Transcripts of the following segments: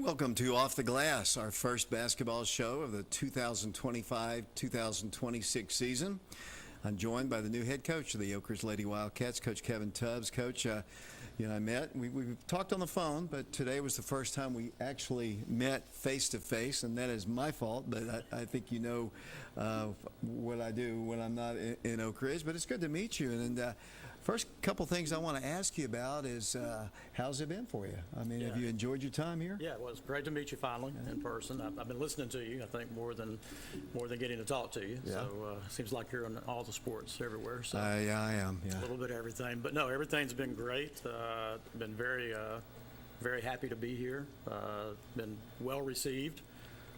Welcome to Off the Glass, our first basketball show of the 2025-2026 season. I'm joined by the new head coach of the Oak Ridge Lady Wildcats, Coach Kevin Tubbs. Coach, I met. We've talked on the phone, but today was the first time we actually met face-to-face, and that is my fault, but I think you know what I do when I'm not in Oak Ridge. But it's good to meet you. And first couple things I want to ask you about is how's it been for you? I mean, have you enjoyed your time here? Yeah, well, it's great to meet you finally in person. I've been listening to you, I think, more than getting to talk to you. Yeah. So seems like you're in all the sports everywhere. So yeah, I am. Yeah. A little bit of everything. But no, everything's been great. Been very happy to be here. Been well received.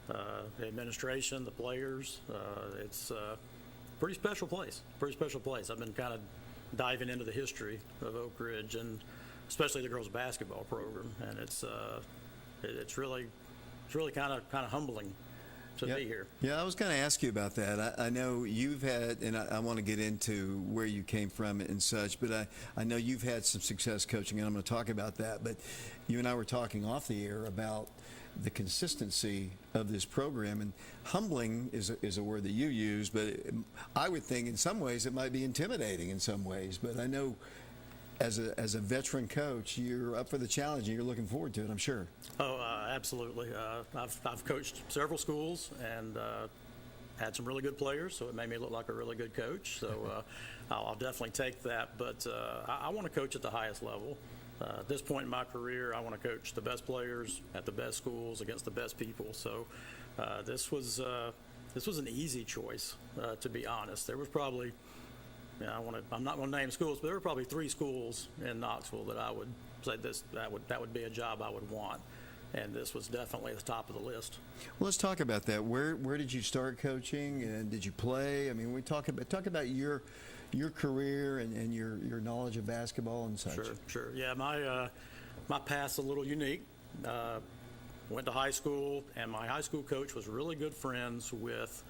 The administration, the players. It's a pretty special place. I've been kind of diving into the history of Oak Ridge and especially the girls basketball program, and it's really kind of humbling to be here. Yeah, I was going to ask you about that. I know you've had, and I want to get into where you came from and such, but I know you've had some success coaching, and I'm going to talk about that. But you and I were talking off the air about the consistency of this program, and humbling is a word that you use, but I would think in some ways it might be intimidating in some ways. But I know as a veteran coach, you're up for the challenge and you're looking forward to it, I'm sure. Oh, absolutely. I've coached several schools and had some really good players, so it made me look like a really good coach. So I'll definitely take that. But I want to coach at the highest level. At this point in my career, I want to coach the best players at the best schools against the best people. So this was an easy choice, to be honest. There was probably, I'm not going to name schools, but there were probably 3 schools in Knoxville that I would say that would be a job I would want, and this was definitely at the top of the list. Well, let's talk about that. Where did you start coaching, and did you play? I mean, we talk about your career and your knowledge of basketball and such. Sure. Yeah, my past's a little unique. Went to high school, and my high school coach was really good friends with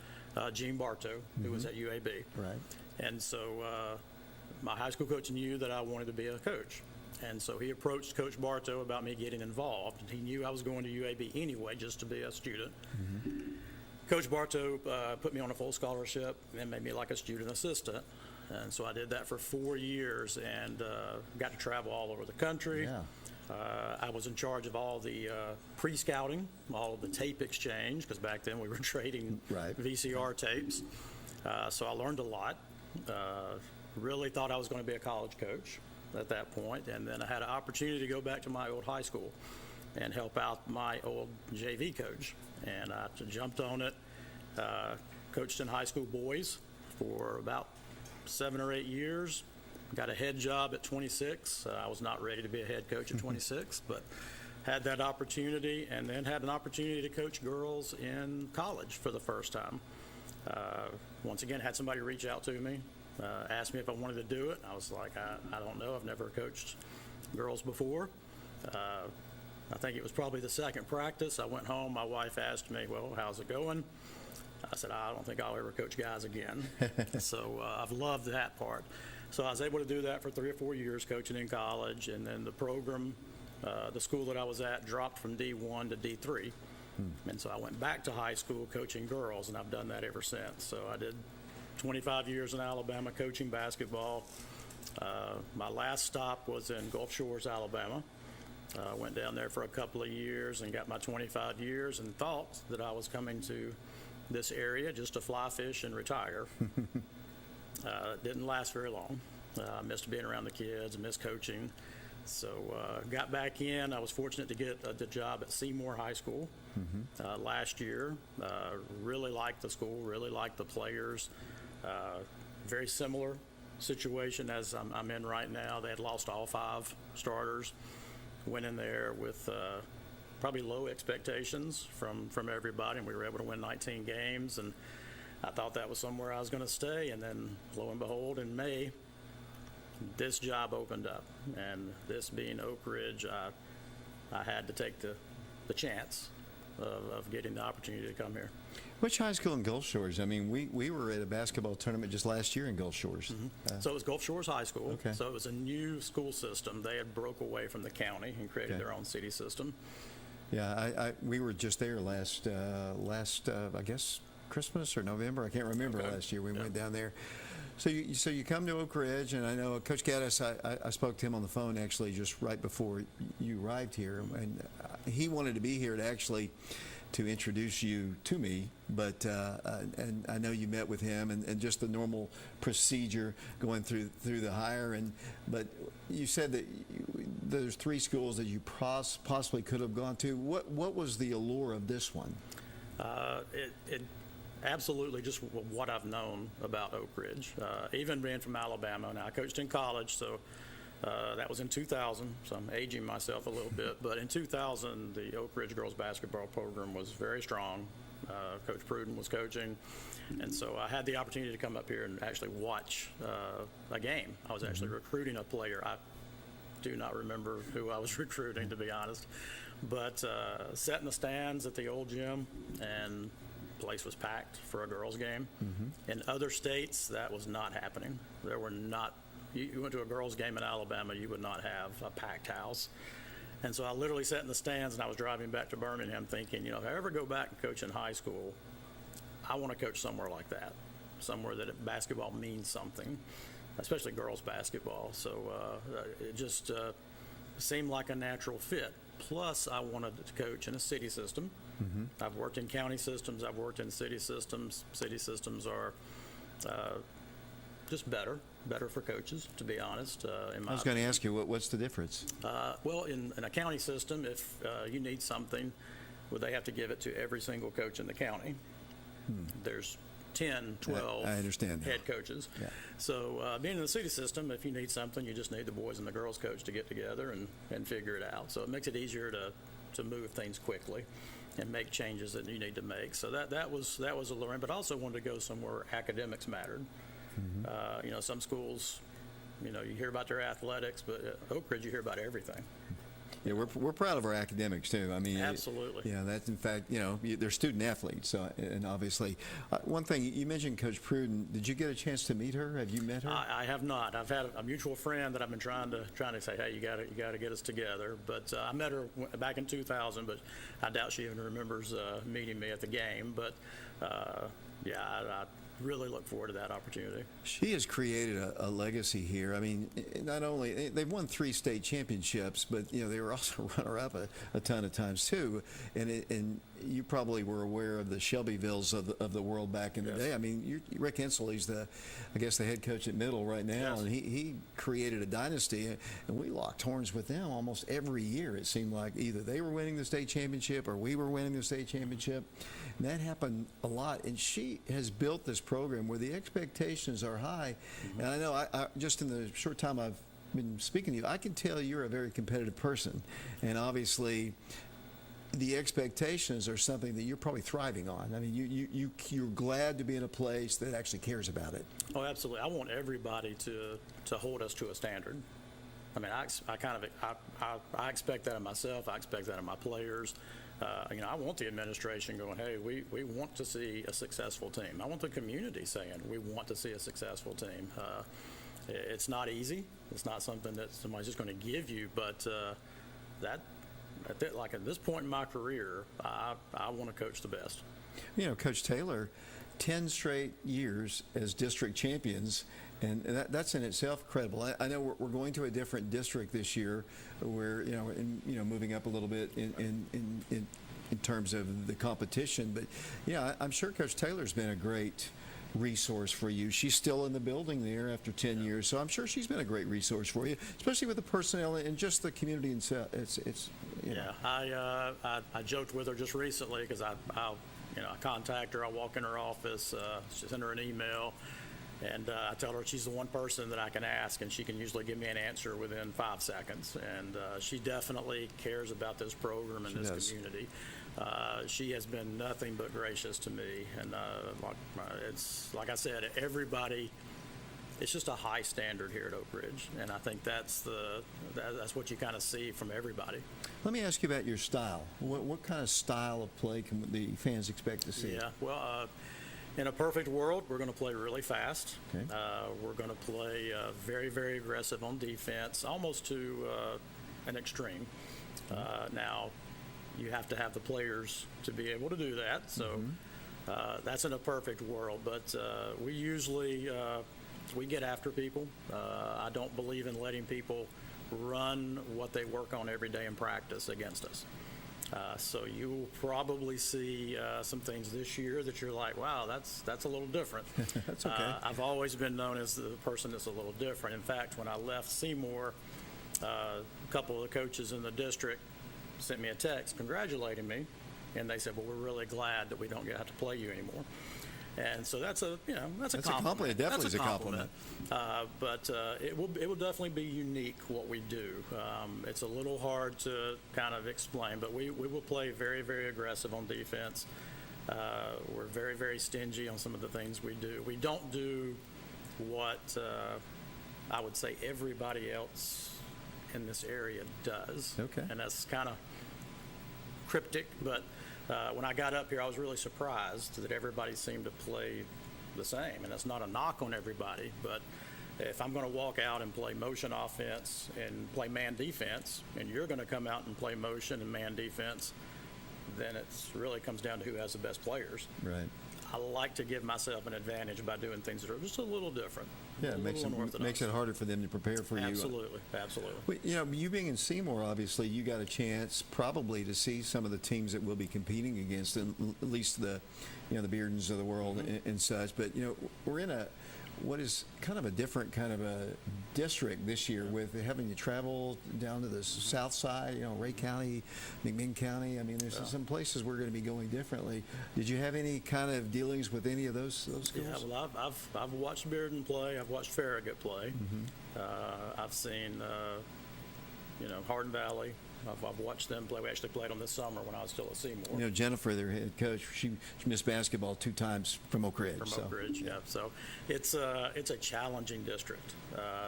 Gene Bartow, who was at UAB. Right. And so my high school coach knew that I wanted to be a coach. And so he approached Coach Bartow about me getting involved. He knew I was going to UAB anyway, just to be a student. Mm-hmm. Coach Bartow put me on a full scholarship and made me like a student assistant. And so I did that for 4 years and got to travel all over the country. Yeah. I was in charge of all the pre-scouting, all of the tape exchange, because back then we were trading VCR tapes. So I learned a lot. Really thought I was going to be a college coach at that point, and then I had an opportunity to go back to my old high school and help out my old JV coach, and I jumped on it. Coached in high school boys for about 7 or 8 years. Got a head job at 26. I was not ready to be a head coach at 26, but had that opportunity, and then had an opportunity to coach girls in college for the first time. Once again, had somebody reach out to me, asked me if I wanted to do it. I was like, I don't know. I've never coached girls before. I think it was probably the second practice. I went home. My wife asked me, well, how's it going? I said, I don't think I'll ever coach guys again. So I've loved that part. So I was able to do that for 3 or 4 years, coaching in college. And then the program, the school that I was at, dropped from D1 to D3. And so I went back to high school coaching girls, and I've done that ever since. So I did 25 years in Alabama coaching basketball. My last stop was in Gulf Shores, Alabama. Went down there for a couple of years and got my 25 years and thought that I was coming to this area just to fly, fish, and retire. Didn't last very long. I missed being around the kids, I missed coaching. So got back in. I was fortunate to get the job at Seymour High School last year. Really liked the school, really liked the players. Very similar situation as I'm in right now. They had lost all 5 starters. Went in there with probably low expectations from everybody, and we were able to win 19 games. And I thought that was somewhere I was going to stay. And then, lo and behold, in May, this job opened up, and this being Oak Ridge, I had to take the chance of getting the opportunity to come here. Which high school in Gulf Shores? I mean, we were at a basketball tournament just last year in Gulf Shores. So it was Gulf Shores High School. Okay. So it was a new school system. They had broke away from the county and created their own city system. Yeah, we were just there last I guess Christmas or November. I can't remember last year. We went down there. So you come to Oak Ridge, and I know Coach Gaddis, I spoke to him on the phone actually just right before you arrived here, and he wanted to be here to introduce you to me, but and I know you met with him and just the normal procedure going through the hire, but you said that there's 3 schools that you possibly could have gone to. What was the allure of this one? It absolutely just what I've known about Oak Ridge. Even being from Alabama, now I coached in college, so that was in 2000, so I'm aging myself a little bit. But in 2000, the Oak Ridge girls basketball program was very strong. Coach Pruden was coaching, and so I had the opportunity to come up here and actually watch a game. I was actually recruiting a player. I do not remember who I was recruiting, to be honest, but sat in the stands at the old gym, and place was packed for a girls' game. In other states, that was not happening. There were not. You went to a girls' game in Alabama, you would not have a packed house. And so I literally sat in the stands, and I was driving back to Birmingham thinking, if I ever go back and coach in high school, I want to coach somewhere like that, somewhere that basketball means something, especially girls' basketball. So it just seemed like a natural fit. Plus, I wanted to coach in a city system. I've worked in county systems. I've worked in city systems. City systems are just better for coaches, to be honest. I was going to ask you, what's the difference? Well, in a county system, if you need something, well, they have to give it to every single coach in the county. There's 10, 12 I understand head coaches. Yeah. So being in the city system, if you need something, you just need the boys and the girls coach to get together and figure it out. So it makes it easier to move things quickly and make changes that you need to make. So that was a learning, but I also wanted to go somewhere academics mattered. Some schools, you hear about their athletics, but Oak Ridge, you hear about everything. Yeah, we're proud of our academics too. I mean, absolutely. Yeah, that's in fact, they're student athletes. So, and obviously, one thing you mentioned, Coach Pruden. Did you get a chance to meet her? Have you met her? I have not. I've had a mutual friend that I've been trying to say, hey, you got to get us together. But I met her back in 2000, but I doubt she even remembers meeting me at the game. But I really look forward to that opportunity. She has created a legacy here. I mean, not only they've won 3 state championships, but they were also runner-up a ton of times too. And you probably were aware of the Shelbyvilles of the world back in the day. I mean, Rick Hensley's the head coach at Middle right now, and he created a dynasty, and we locked horns with them almost every year. It seemed like either they were winning the state championship or we were winning the state championship. And that happened a lot, and she has built this program where the expectations are high. And I know I just in the short time I've been speaking to you, I can tell you're a very competitive person, and obviously the expectations are something that you're probably thriving on. I mean, you're glad to be in a place that actually cares about it. Oh, absolutely. I want everybody to hold us to a standard. I mean, I expect that of myself. I expect that of my players. I want the administration going, hey, we want to see a successful team. I want the community saying we want to see a successful team. It's not easy. It's not something that somebody's just going to give you, but at this point in my career, I want to coach the best. Coach Taylor, 10 straight years as district champions, and that's in itself credible. I know we're going to a different district this year, where moving up a little bit in terms of the competition. But I'm sure Coach Taylor's been a great resource for you. She's still in the building there after 10 years, so I'm sure she's been a great resource for you, especially with the personnel and just the community itself. I joked with her just recently because I contact her, I walk in her office, send her an email, and I tell her she's the one person that I can ask, and she can usually give me an answer within 5 seconds. And she definitely cares about this program and this community. She has been nothing but gracious to me, and it's like I said, everybody. It's just a high standard here at Oak Ridge, and I think that's what you kind of see from everybody. Let me ask you about your style. What kind of style of play can the fans expect to see? Yeah, well, in a perfect world, we're going to play really fast. Okay. We're going to play very, very aggressive on defense, almost to an extreme. Now, you have to have the players to be able to do that. So that's in a perfect world. But we usually we get after people. I don't believe in letting people run what they work on every day in practice against us. So you will probably see some things this year that you're like, wow, that's a little different. That's okay. I've always been known as the person that's a little different. In fact, when I left Seymour, a couple of the coaches in the district sent me a text congratulating me, and they said, well, we're really glad that we don't have to play you anymore. And so that's a compliment. It definitely is a compliment. But it will definitely be unique what we do. It's a little hard to kind of explain, but we will play very, very aggressive on defense. We're very, very stingy on some of the things we do. We don't do what I would say everybody else in this area does. Okay. And that's kind of cryptic, but when I got up here, I was really surprised that everybody seemed to play the same. And that's not a knock on everybody, but if I'm going to walk out and play motion offense and play man defense, and you're going to come out and play motion and man defense, then it really comes down to who has the best players. Right. I like to give myself an advantage by doing things that are just a little different. Yeah, it makes it harder for them to prepare for you. Absolutely. Well, you being in Seymour, obviously, you got a chance probably to see some of the teams that we'll be competing against, at least the Beardens of the world and such. But we're in what is kind of a different kind of a district this year with having to travel down to the south side, Ray County, McMinn County. I mean, there's some places we're going to be going differently. Did you have any kind of dealings with any of those schools? Yeah, well, I've watched Bearden play. I've watched Farragut play. I've seen, Hardin Valley. I've watched them play. We actually played them this summer when I was still at Seymour. Jennifer, their head coach, she missed basketball 2 times from Oak Ridge. Oak Ridge, yeah. So it's a challenging district.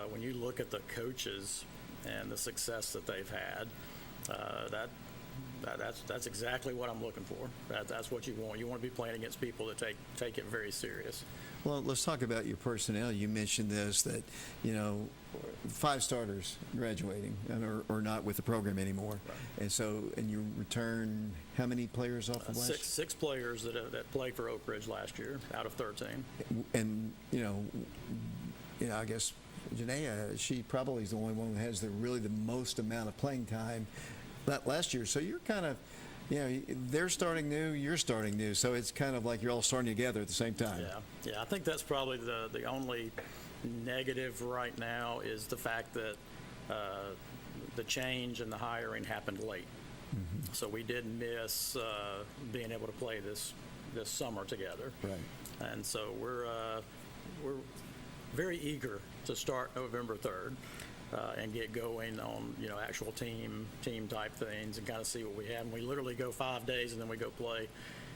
When you look at the coaches and the success that they've had, that's exactly what I'm looking for. That's what you want. You want to be playing against people that take it very serious. Well, let's talk about your personnel. You mentioned this, that 5 starters graduating or not with the program anymore. Right. And you return how many players off of last year? Six players that played for Oak Ridge last year out of 13. And I guess Janaea, she probably is the only one that has really the most amount of playing time last year. So you're kind of, they're starting new, you're starting new. So it's kind of like you're all starting together at the same time. Yeah. I think that's probably the only negative right now is the fact that the change and the hiring happened late. Mm-hmm. So we did miss being able to play this summer together. Right. And so we're very eager to start November 3rd. And get going on actual team type things and kind of see what we have. And we literally go 5 days and then we go play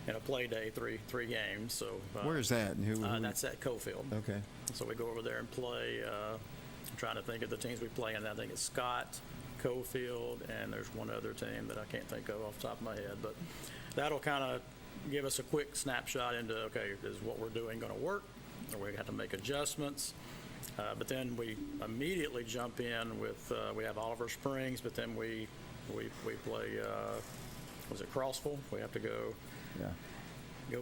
in a play day three games. So where is that? And who that's at Cofield. Okay. So we go over there and play. I'm trying to think of the teams we play, and I think it's Scott, Cofield, and there's one other team that I can't think of off the top of my head. But that'll kind of give us a quick snapshot into is what we're doing going to work, or we have to make adjustments. But then we immediately jump in with we have Oliver Springs, but then we play was it Crossville? We have to go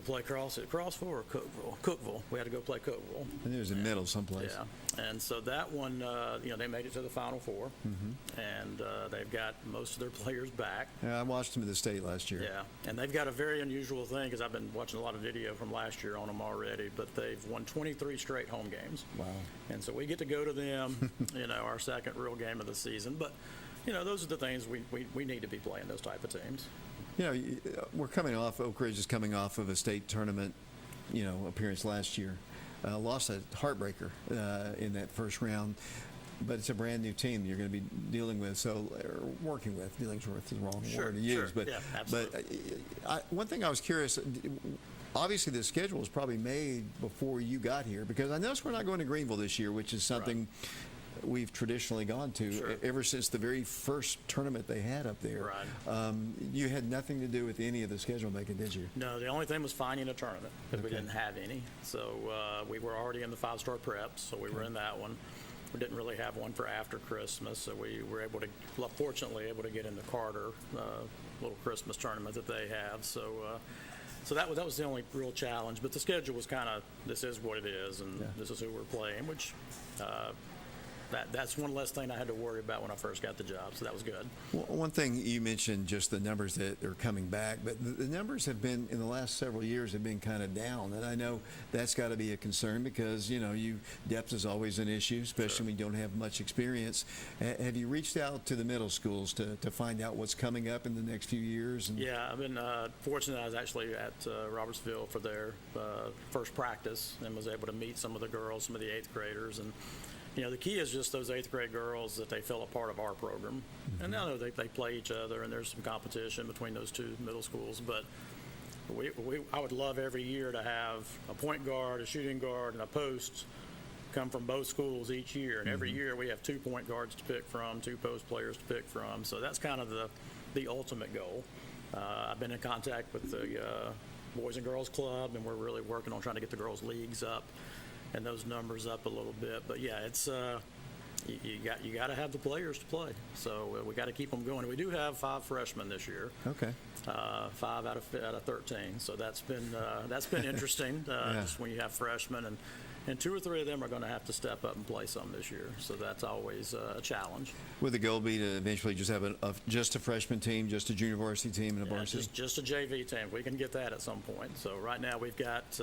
play Crossville or Cookeville. Cookeville. We had to go play Cookeville. And it was in the middle someplace. Yeah, and so that one, they made it to the Final Four, and they've got most of their players back. Yeah, I watched them at the state last year. Yeah, and they've got a very unusual thing because I've been watching a lot of video from last year on them already, but they've won 23 straight home games. Wow. And so we get to go to them, our second real game of the season. But, those are the things we need to be playing, those type of teams. We're coming off, Oak Ridge is coming off of a state tournament, appearance last year. Lost a heartbreaker in that first round, but it's a brand new team you're going to be dealing with. Working with, dealing's the wrong word to use. But, yeah, absolutely. But one thing I was curious, obviously the schedule was probably made before you got here, because I noticed we're not going to Greenville this year, which is something we've traditionally gone to ever since the very first tournament they had up there. Right. You had nothing to do with any of the schedule making, did you? No, the only thing was finding a tournament because we didn't have any. So we were already in the 5-star preps, so we were in that one. we didn't really have one for after Christmas, so we were fortunately able to get into Carter, little Christmas tournament that they have. So that was the only real challenge. But the schedule was kind of, this is what it is, and this is who we're playing, which that's one less thing I had to worry about when I first got the job, so that was good. Well, one thing you mentioned, just the numbers that are coming back, but the numbers have been, in the last several years, have been kind of down, and I know that's got to be a concern because, depth is always an issue, especially when you don't have much experience. Have you reached out to the middle schools to find out what's coming up in the next few years? Yeah, I've been fortunate. I was actually at Robertsville for their first practice and was able to meet some of the girls, some of the 8th graders, and the key is just those 8th grade girls that they feel a part of our program. Mm-hmm. And I know they play each other, and there's some competition between those two middle schools. But I would love every year to have a point guard, a shooting guard, and a post come from both schools each year. And every year we have 2 point guards to pick from, 2 post players to pick from. So that's kind of the ultimate goal. I've been in contact with the Boys and Girls Club, and we're really working on trying to get the girls' leagues up and those numbers up a little bit. But yeah, it's you got to have the players to play. So we got to keep them going. We do have 5 freshmen this year. Okay. 5 out of 13. So that's been interesting. Just when you have freshmen, and 2 or 3 of them are going to have to step up and play some this year. So that's always a challenge. Would the goal be to eventually just have just a freshman team, just a junior varsity team, and a varsity? Just a JV team. We can get that at some point. So right now we've got.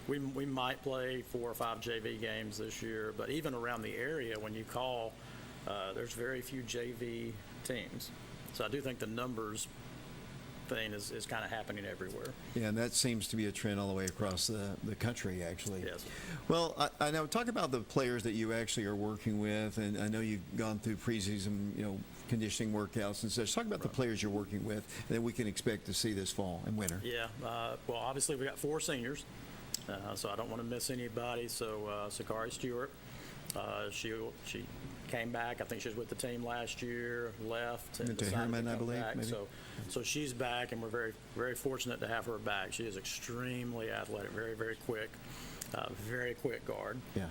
We might play 4 or 5 JV games this year, but even around the area, when you call, there's very few JV teams. So I do think the numbers thing is kind of happening everywhere. Yeah, and that seems to be a trend all the way across the country, actually. Yes. Well, I know, talk about the players that you actually are working with, and I know you've gone through preseason, conditioning workouts and such. Talk about the players you're working with that we can expect to see this fall and winter. Yeah, well, obviously we got 4 seniors. So I don't want to miss anybody. So Clary Stewart, she came back. I think she was with the team last year, left, and decided Herman, to come I believe, back. maybe? So she's back, and we're very, very fortunate to have her back. She is extremely athletic, very, very quick guard. Yeah.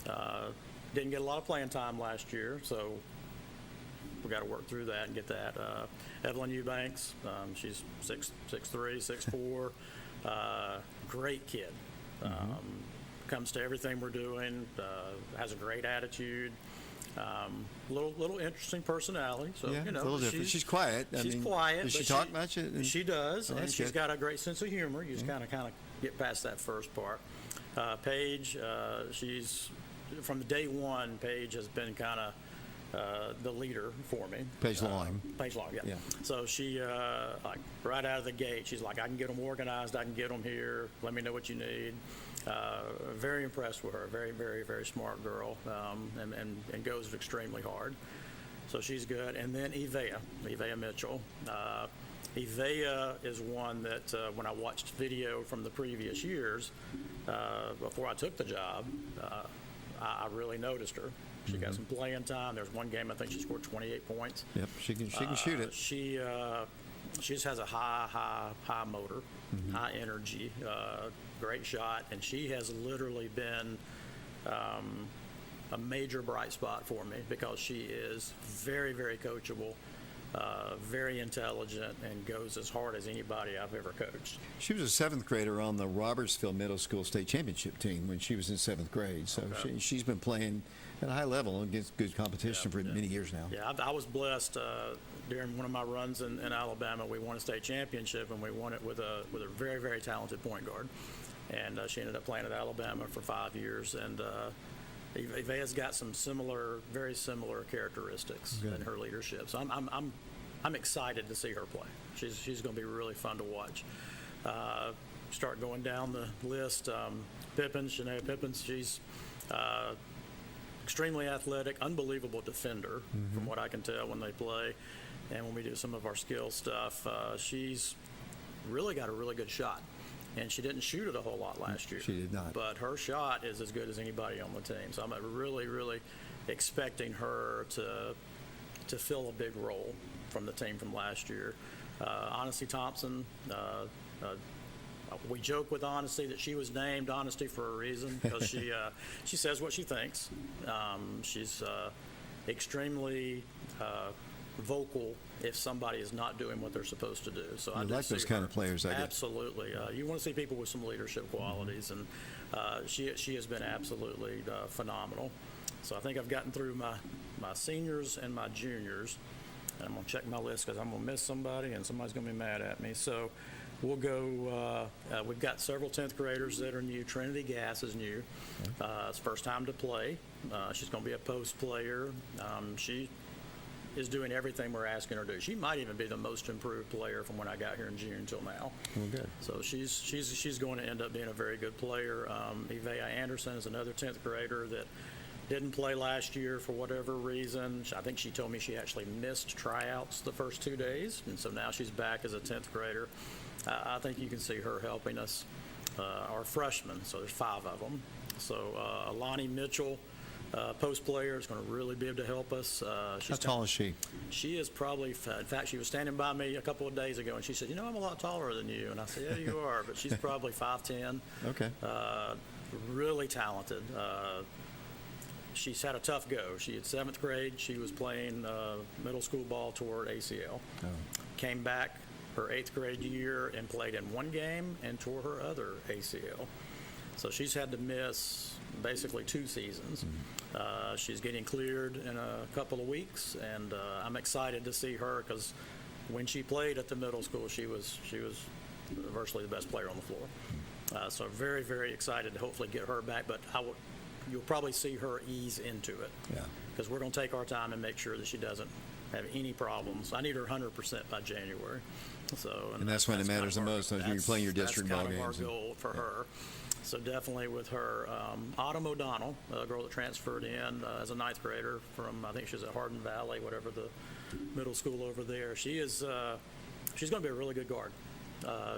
Didn't get a lot of playing time last year, so we got to work through that and get that. Evelyn Eubanks, she's 6'3", 6'4", great kid. Comes to everything we're doing, has a great attitude, little interesting personality. So yeah, a little different. She's quiet. She's quiet. Does she talk much? She does, and she's good. got a great sense of humor. You just kind of get past that first part. Paige, she's from day one. Paige has been kind of the leader for me. Paige Long. Paige Long, yeah. So she, like right out of the gate, she's like, I can get them organized. I can get them here. Let me know what you need. Very impressed with her. Very, very, very smart girl, and goes extremely hard. So she's good. And then Evea Mitchell. Evea is one that when I watched video from the previous years, before I took the job, I really noticed her. She got some playing time. There's one game I think she scored 28 points. Yep, she can shoot it. She just has a high motor, high energy, great shot, and she has literally been a major bright spot for me because she is very, very coachable. Very intelligent and goes as hard as anybody I've ever coached. She was a 7th grader on the Robertsville Middle School State Championship team when she was in 7th grade. So she's been playing at a high level against good competition for many years now. Yeah, I was blessed during one of my runs in Alabama. We won a state championship, and we won it with a very, very talented point guard. And she ended up playing at Alabama for 5 years. And Evea's got some very similar characteristics in her leadership. So I'm excited to see her play. She's going to be really fun to watch. Start going down the list. Shanae Pippins, she's extremely athletic, unbelievable defender from what I can tell when they play. And when we do some of our skill stuff, she's really got a really good shot. And she didn't shoot it a whole lot last year. She did not. But her shot is as good as anybody on the team. So I'm really, really expecting her to fill a big role from the team from last year. Honesty Thompson, We joke with Honesty that she was named Honesty for a reason because she says what she thinks. She's extremely vocal if somebody is not doing what they're supposed to do. So I like those kind of players, I guess. Absolutely. You want to see people with some leadership qualities, and she has been absolutely phenomenal. So I think I've gotten through my seniors and my juniors. And I'm going to check my list because I'm going to miss somebody, and somebody's going to be mad at me. So we'll go, we've got several 10th graders that are new. Trinity Gass is new. It's first time to play. She's going to be a post player. She is doing everything we're asking her to do. She might even be the most improved player from when I got here in June until now. Well, good. So she's going to end up being a very good player. Evea Anderson is another 10th grader that didn't play last year for whatever reason. I think she told me she actually missed tryouts the first 2 days, and so now she's back as a 10th grader. I think you can see her helping us. Our freshmen, so there's 5 of them. So Alani Mitchell, post player, is going to really be able to help us. How tall is she? She is probably, in fact, she was standing by me a couple of days ago, and she said, "You know, I'm a lot taller than you." And I said, "Yeah, you are," but she's probably 5'10". Okay. Really talented. She's had a tough go. She had 7th grade. She was playing middle school ball toward ACL. Oh. Came back her 8th grade year and played in one game and tore her other ACL. So she's had to miss basically 2 seasons. Mm-hmm. She's getting cleared in a couple of weeks, and I'm excited to see her because when she played at the middle school, she was virtually the best player on the floor. So very, very excited to hopefully get her back, but you'll probably see her ease into it. Yeah. Because we're going to take our time and make sure that she doesn't have any problems. I need her 100% by January. So, and that's when it matters the most, when you're playing your district ball games. That's kind of our goal for her. So definitely with her. Autumn O'Donnell, a girl that transferred in as a 9th grader from, I think she was at Hardin Valley, whatever the middle school over there. She's going to be a really good guard.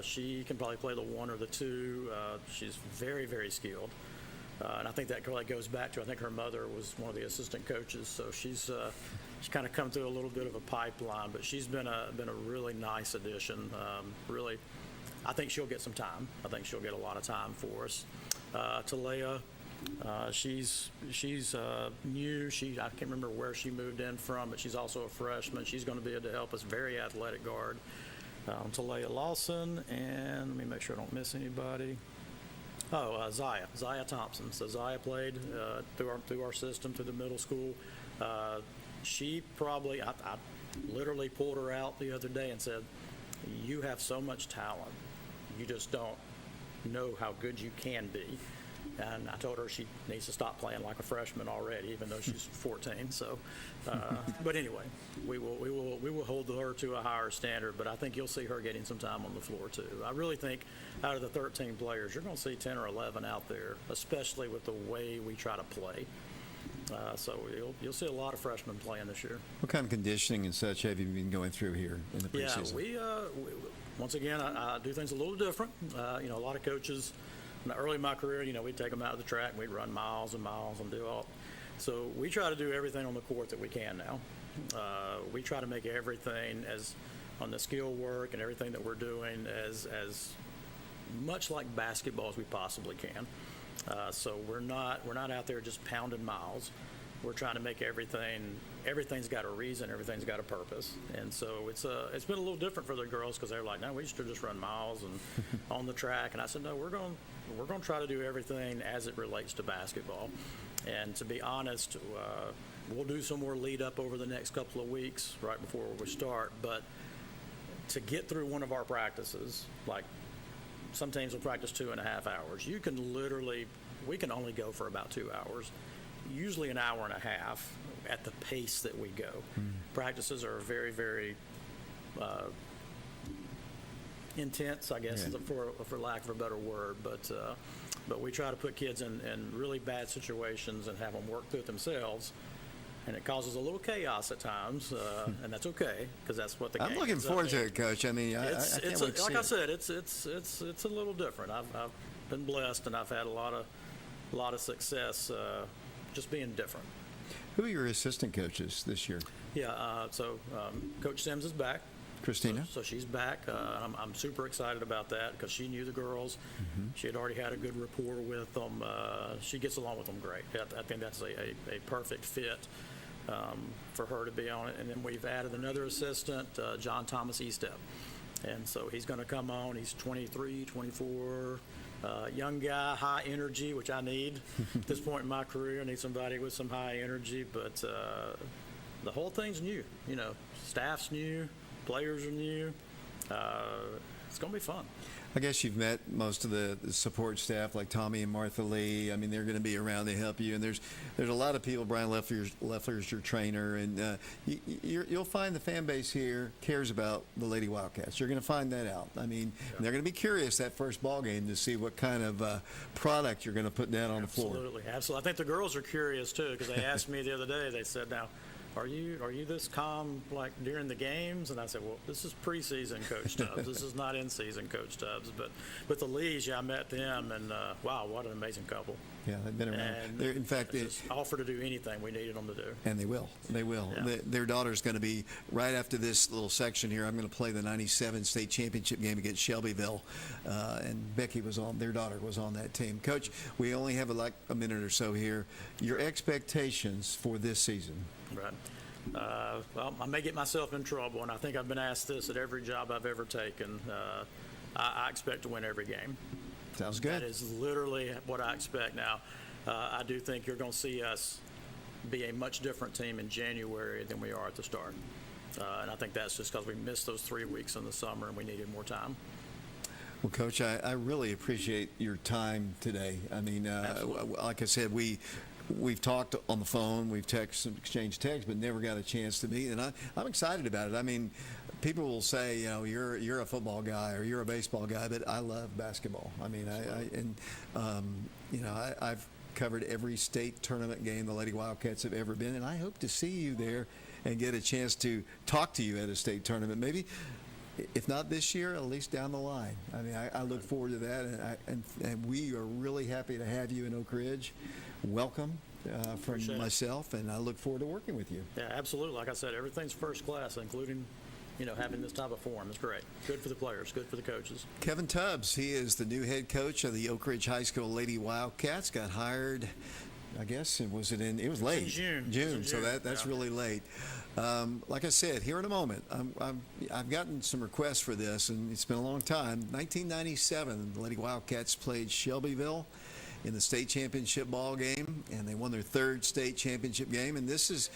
She can probably play the 1 or the 2. She's very, very skilled. And I think that really goes back to, I think her mother was one of the assistant coaches, so she's kind of come through a little bit of a pipeline, but she's been a really nice addition. Really, I think she'll get some time. I think she'll get a lot of time for us. Talea, she's new. I can't remember where she moved in from, but she's also a freshman. She's going to be able to help us. Very athletic guard. Talea Lawson, and let me make sure I don't miss anybody. Zaya Thompson. So Zaya played through our system, through the middle school. She probably, I literally pulled her out the other day and said, "You have so much talent. You just don't know how good you can be." And I told her she needs to stop playing like a freshman already, even though she's 14. So, but anyway, we will hold her to a higher standard. But I think you'll see her getting some time on the floor too. I really think out of the 13 players, you're going to see 10 or 11 out there, especially with the way we try to play. So you'll see a lot of freshmen playing this year. What kind of conditioning and such have you been going through here in the preseason? Yeah, we once again I do things a little different. A lot of coaches. Early in my career, we'd take them out of the track and we'd run miles and miles and do all. So we try to do everything on the court that we can now. We try to make everything as on the skill work and everything that we're doing as much like basketball as we possibly can. So we're not out there just pounding miles. We're trying to make everything's got a reason, everything's got a purpose. And so it's been a little different for the girls because they're like, "No, we used to just run miles and on the track." And I said, "No, we're going to try to do everything as it relates to basketball." And to be honest, we'll do some more lead up over the next couple of weeks right before we start. But to get through one of our practices, like some teams will practice 2.5 hours. We can only go for about 2 hours. Usually an hour and a half at the pace that we go. Practices are very, very intense, I guess, for lack of a better word. But we try to put kids in really bad situations and have them work through it themselves. And it causes a little chaos at times, and that's okay because that's what the game is. I'm looking forward to it, Coach. I mean, I can't wait to see it. Like I said, it's a little different. I've been blessed, and I've had a lot of success just being different. Who are your assistant coaches this year? Yeah, so Coach Sims is back. Christina. So she's back. I'm super excited about that because she knew the girls. She had already had a good rapport with them. She gets along with them great. I think that's a perfect fit for her to be on it. And then we've added another assistant, John Thomas Estep. And so he's going to come on. He's 23, 24, young guy, high energy, which I need at this point in my career. I need somebody with some high energy. But the whole thing's new. You know, staff's new, players are new. It's going to be fun. I guess you've met most of the support staff, like Tommy and Martha Lee. I mean, they're going to be around to help you. And there's a lot of people. Brian Leffler's your trainer, and you'll find the fan base here cares about the Lady Wildcats. You're going to find that out. I mean, they're going to be curious that first ball game to see what kind of product you're going to put down on the floor. Absolutely. I think the girls are curious too, because they asked me the other day. They said, "Now, are you this calm like during the games?" And I said, "Well, this is preseason, Coach Tubbs. This is not in-season, Coach Tubbs." But with the Lees, I met them, and wow, what an amazing couple. Yeah, they've been around. And in fact, they just offer to do anything we needed them to do. And they will. They will. Yeah. Their daughter's going to be, right after this little section here, I'm going to play the 97 state championship game against Shelbyville. And Becky their daughter was on that team. Coach, we only have like a minute or so here. Your expectations for this season? Right. Well, I may get myself in trouble, and I think I've been asked this at every job I've ever taken. I expect to win every game. Sounds good. That is literally what I expect now. I do think you're going to see us be a much different team in January than we are at the start. And I think that's just because we missed those 3 weeks in the summer and we needed more time. Well, Coach, I really appreciate your time today. I mean, like I said, we've talked on the phone, we've exchanged texts, but never got a chance to meet. And I'm excited about it. I mean, people will say, you know, you're a football guy or you're a baseball guy, but I love basketball. I mean, I've covered every state tournament game the Lady Wildcats have ever been, and I hope to see you there and get a chance to talk to you at a state tournament. Maybe, if not this year, at least down the line. I mean, I look forward to that, and we are really happy to have you in Oak Ridge. Welcome from myself, and I look forward to working with you. Yeah, absolutely. Like I said, everything's first class, including, having this type of forum. It's great. Good for the players, good for the coaches. Kevin Tubbs, he is the new head coach of the Oak Ridge High School Lady Wildcats. Got hired, I guess, it was late. In June. So that's really late. Like I said, here in a moment, I've gotten some requests for this, and it's been a long time. 1997, the Lady Wildcats played Shelbyville in the state championship ball game, and they won their third state championship game. And this is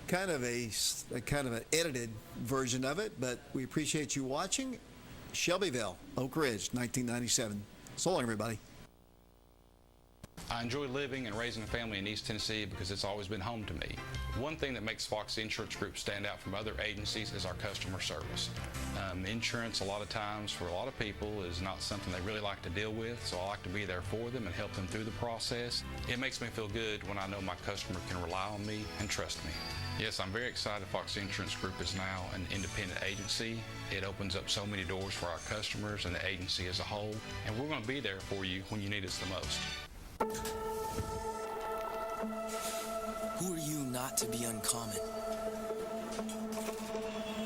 kind of an edited version of it, but we appreciate you watching. Shelbyville, Oak Ridge, 1997. So long, everybody. I enjoy living and raising a family in East Tennessee because it's always been home to me. One thing that makes Fox Insurance Group stand out from other agencies is our customer service. Insurance, a lot of times, for a lot of people, is not something they really like to deal with, so I like to be there for them and help them through the process. It makes me feel good when I know my customer can rely on me and trust me. Yes, I'm very excited Fox Insurance Group is now an independent agency. It opens up so many doors for our customers and the agency as a whole, and we're going to be there for you when you need us the most. Who are you not to be uncommon?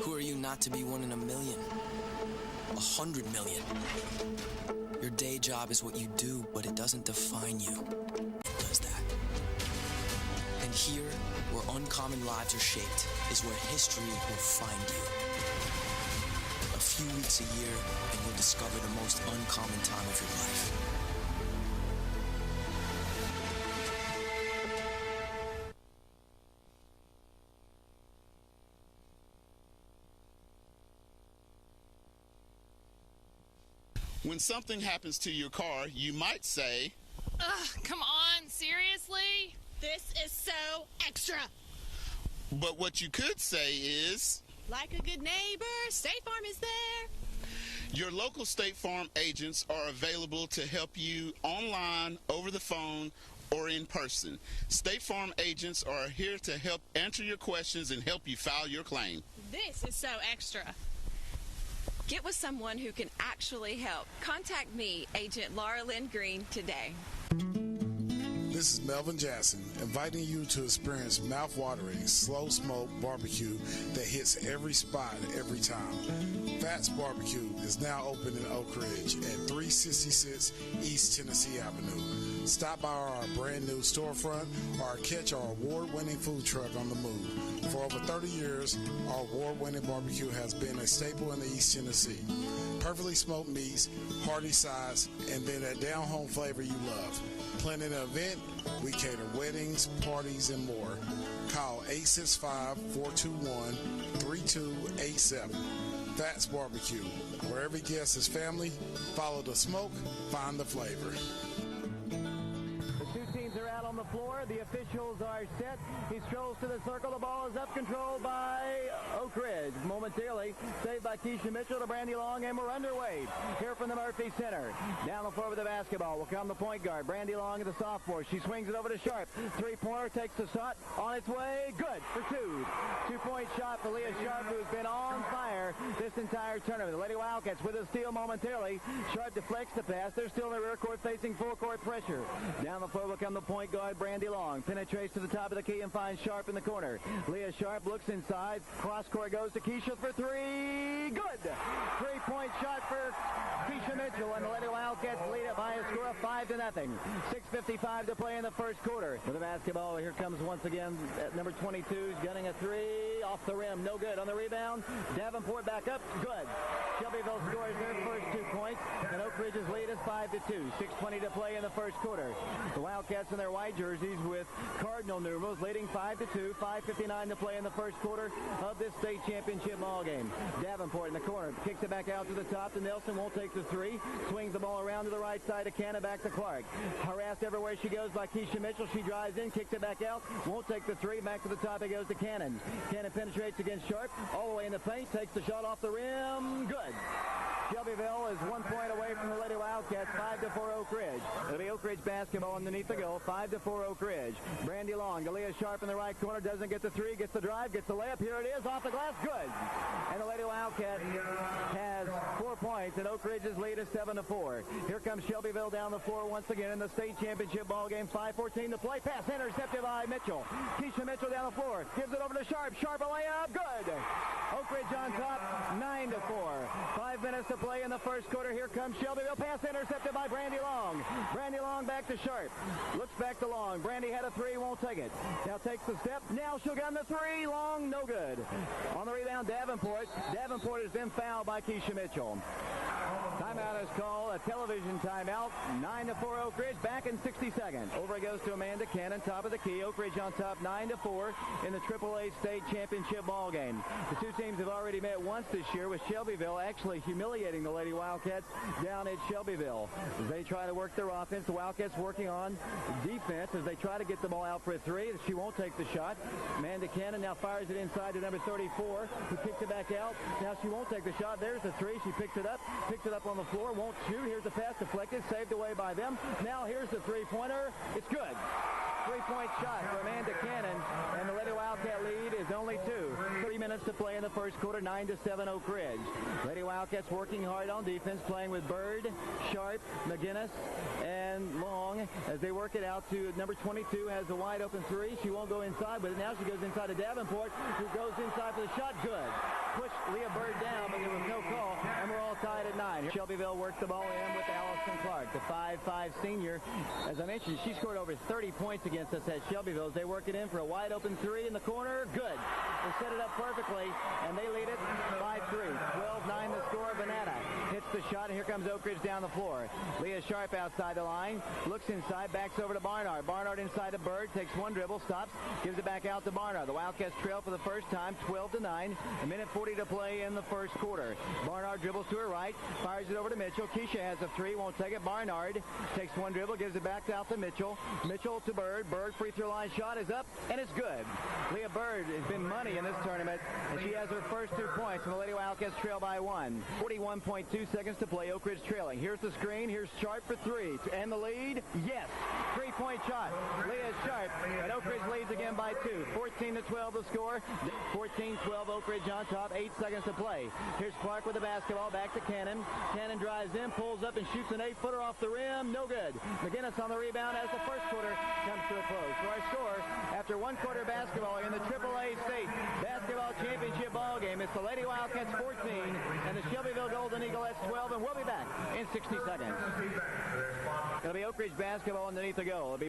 Who are you not to be one in a million? 100 million. Your day job is what you do, but it doesn't define you. It does that. And here, where uncommon lives are shaped, is where history will find you. A few weeks a year, and you'll discover the most uncommon time of your life. When something happens to your car, you might say, Ugh, come on, seriously? This is so extra. But what you could say is, like a good neighbor, State Farm is there. Your local State Farm agents are available to help you online, over the phone, or in person. State Farm agents are here to help answer your questions and help you file your claim. This is so extra. Get with someone who can actually help. Contact me, Agent Laura Lynn Green, today. This is Melvin Jackson, inviting you to experience mouth-watering, slow-smoke barbecue that hits every spot every time. Fats Barbecue is now open in Oak Ridge at 366 East Tennessee Avenue. Stop by our brand new storefront or catch our award-winning food truck on the move. For over 30 years, our award-winning barbecue has been a staple in the East Tennessee. Perfectly smoked meats, hearty sides, and then that down-home flavor you love. Planning an event, we cater weddings, parties, and more. Call 865-421-3287. Fats Barbecue, where every guest is family. Follow the smoke, find the flavor. The two teams are out on the floor. The officials are set. He strolls to the circle. The ball is up, controlled by Oak Ridge. Momentarily saved by Keisha Mitchell to Brandy Long, and we're underway here from the Murphy Center. Down the floor with the basketball will come the point guard, Brandy Long, the sophomore. She swings it over to Sharp. Three-pointer, takes the shot on its way. Good for two. Two-point shot for Leah Sharp, who's been on fire this entire tournament. The Lady Wildcats with a steal momentarily. Sharp deflects the pass. They're still in the rear court facing full court pressure. Down the floor will come the point guard, Brandy Long. Penetrates to the top of the key and finds Sharp in the corner. Leah Sharp looks inside. Cross court goes to Keisha for three. Good. Three-point shot for Keisha Mitchell, and the Lady Wildcats lead it by a score of 5-0. 6:55 to play in the first quarter. With the basketball, here comes once again at number 22. He's gunning a three off the rim. No good. On the rebound, Davenport back up. Good. Shelbyville scores their first 2 points, and Oak Ridge's lead is 5-2. 6:20 to play in the first quarter. The Wildcats in their white jerseys with Cardinal numerals leading 5-2. 5:59 to play in the first quarter of this state championship ball game. Davenport in the corner kicks it back out to the top to Nelson. Won't take the three. Swings the ball around to the right side of Cannon, back to Clark. Harassed everywhere she goes by Keisha Mitchell. She drives in, kicks it back out. Won't take the three. Back to the top it goes to Cannon. Cannon penetrates against Sharp. All the way in the paint. Takes the shot off the rim. Good. Shelbyville is 1 point away from the Lady Wildcats. 5-4 Oak Ridge. It'll be Oak Ridge basketball underneath the goal. 5-4 Oak Ridge. Brandy Long, Leah Sharp in the right corner. Doesn't get the three. Gets the drive. Gets the layup. Here it is. Off the glass. Good. And the Lady Wildcats has 4 points, and Oak Ridge's lead is 7-4. Here comes Shelbyville down the floor once again in the state championship ball game. 5:14 to play. Pass intercepted by Mitchell. Keisha Mitchell down the floor. Gives it over to Sharp. Sharp a layup. Good. Oak Ridge on top. 9-4. 5 minutes to play in the first quarter. Here comes Shelbyville. Pass intercepted by Brandy Long. Brandy Long back to Sharp. Looks back to Long. Brandy had a three. Won't take it. Now takes the step. Now she'll gun the three. Long. No good. On the rebound, Davenport. Davenport has been fouled by Keisha Mitchell. Timeout is called, a television timeout. 9-4 Oak Ridge, back in 60 seconds. Over it goes to Amanda Cannon, top of the key. Oak Ridge on top, 9-4 in the AAA state championship ball game. The two teams have already met once this year, with Shelbyville actually humiliating the Lady Wildcats down at Shelbyville. As they try to work their offense, the Wildcats working on defense as they try to get the ball out for a three. She won't take the shot. Amanda Cannon now fires it inside to number 34, who kicks it back out. Now she won't take the shot. There's the three. She picks it up on the floor, won't shoot. Here's the pass deflected, saved away by them. Now here's the three-pointer. It's good. 3-point shot for Amanda Cannon, and the Lady Wildcat lead is only 2. 3 minutes to play in the first quarter, 9-7 Oak Ridge. Lady Wildcats working hard on defense, playing with Bird, Sharp, McGinnis, and Long as they work it out to number 22, has a wide open three. She won't go inside with it. Now she goes inside to Davenport, who goes inside for the shot. Good. Pushed Leah Bird down, but there was no call, and we're all tied at 9. Shelbyville works the ball in with Allison Clark, the 5'5 senior. As I mentioned, she scored over 30 points against us at Shelbyville. They work it in for a wide open three in the corner. Good. They set it up perfectly, and they lead it 5-3. 12-9 the score. Vanetta hits the shot, and here comes Oak Ridge down the floor. Leah Sharp outside the line, looks inside, backs over to Barnard. Barnard inside to Bird, takes one dribble, stops, gives it back out to Barnard. The Wildcats trail for the first time, 12-9. A minute 40 to play in the first quarter. Barnard dribbles to her right, fires it over to Mitchell. Keisha has a three, won't take it. Barnard takes one dribble, gives it back out to Mitchell. Mitchell to Bird. Bird free throw line shot is up, and it's good. Leah Bird has been money in this tournament, and she has her first 2 points, and the Lady Wildcats trail by 1. 41.2 seconds to play. Oak Ridge trailing. Here's the screen. Here's Sharp for three. And the lead? Yes. 3-point shot. Leah Sharp, and Oak Ridge leads again by 2. 14-12 the score. 14-12 Oak Ridge on top. 8 seconds to play. Here's Clark with the basketball, back to Cannon. Cannon drives in, pulls up, and shoots an 8-footer off the rim. No good. McGinnis on the rebound as the first quarter comes to a close. So our score after one quarter basketball in the AAA State Basketball Championship ball game. It's the Lady Wildcats 14 and the Shelbyville Golden Eaglettes 12, and we'll be back in 60 seconds. It'll be Oak Ridge basketball underneath the goal. It'll be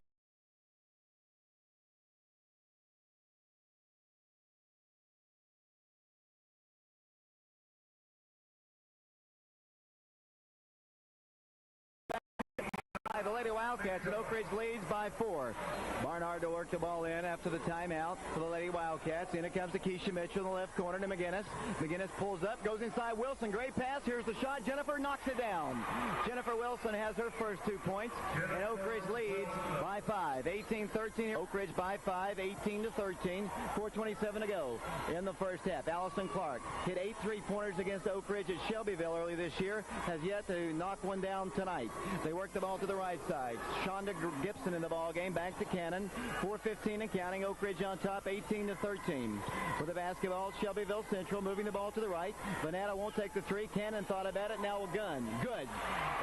the Lady Wildcats, and Oak Ridge leads by 4. Barnard to work the ball in after the timeout for the Lady Wildcats. In it comes to Keisha Mitchell in the left corner to McGinnis. McGinnis pulls up, goes inside Wilson. Great pass. Here's the shot. Jennifer knocks it down. Jennifer Wilson has her first 2 points, and Oak Ridge leads by 5. 18-13. Oak Ridge by 5, 18-13. 4:27 to go in the first half. Allison Clark hit 8 3-pointers against Oak Ridge at Shelbyville early this year. Has yet to knock one down tonight. They work the ball to the right side. Shonda Gibson in the ball game. Back to Cannon. 4:15 and counting. Oak Ridge on top, 18-13. With the basketball, Shelbyville Central moving the ball to the right. Vanetta won't take the three. Cannon thought about it. Now a gun. Good.